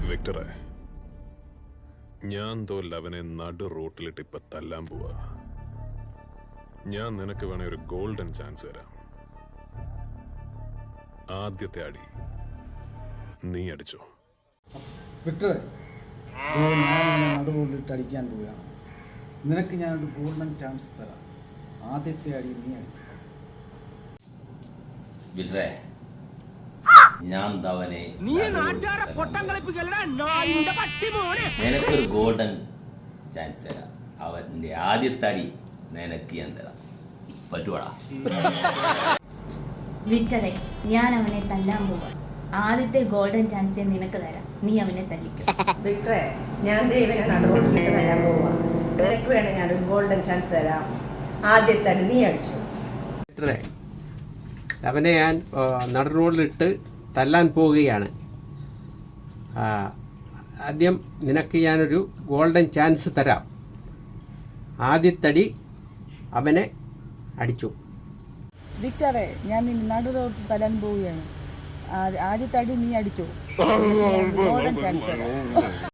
വിക്ടറെ, ഞാൻ അവനെ നടു റോട്ടിലിട്ട് ഇപ്പൊ തല്ലാൻ പോവാ. ഞാൻ നിനക്ക് വേണേ ഒരു ഗോൾഡൻ ചാൻസ് തരാം. ആദ്യത്തെ അടി നീ അടിച്ചോ. വിക്ടറെ, ഞാൻ നടു റോട്ടിലിട്ട് അടിക്കാൻ പോവുകയാണ്. നിനക്ക് ഞാനൊരു ഗോൾഡൻ ചാൻസ് തരാം. ആദ്യത്തെ അടി നീ അടിച്ചു. വിക്ടറെ, ഞാൻ തവനെ നിനക്കൊരു ഗോൾഡൻ ചാൻസ് തരാം. അവന്റെ ആദ്യത്തെ അടി നിനക്ക് ഞാൻ തരാം. പറ്റുവാടാ? വിക്ടറെ, ഞാൻ അവനെ തല്ലാൻ പോവാ. ആദ്യത്തെ ഗോൾഡൻ ചാൻസ് നിനക്ക് തരാം. നീ അവനെ തല്ലിക്കും. വിക്ടറെ, ഞാൻ ദൈവനെ നടുറോട്ടിലിട്ട് തല്ലാൻ പോവാ. നിനക്ക് വേണേ ഞാനൊരു ഗോൾഡൻ ചാൻസ് തരാം. ആദ്യത്തെ അടി നീ അടിച്ചു. വിക്ടറെ, അവനെ ഞാൻ നടുറോഡിലിട്ട് തല്ലാൻ പോവുകയാണ്. ആദ്യം നിനക്ക് ഞാനൊരു ഗോൾഡൻ ചാൻസ് തരാം. ആദ്യത്തടി അവനെ അടിച്ചു. വിക്ടറെ, ഞാൻ നടു റോട്ടിൽ തല്ലാൻ പോവുകയാണ്. ആദ്യത്തെ അടി നീ അടിച്ചു. ഗോൾഡൻ ചാൻസ് തരാം.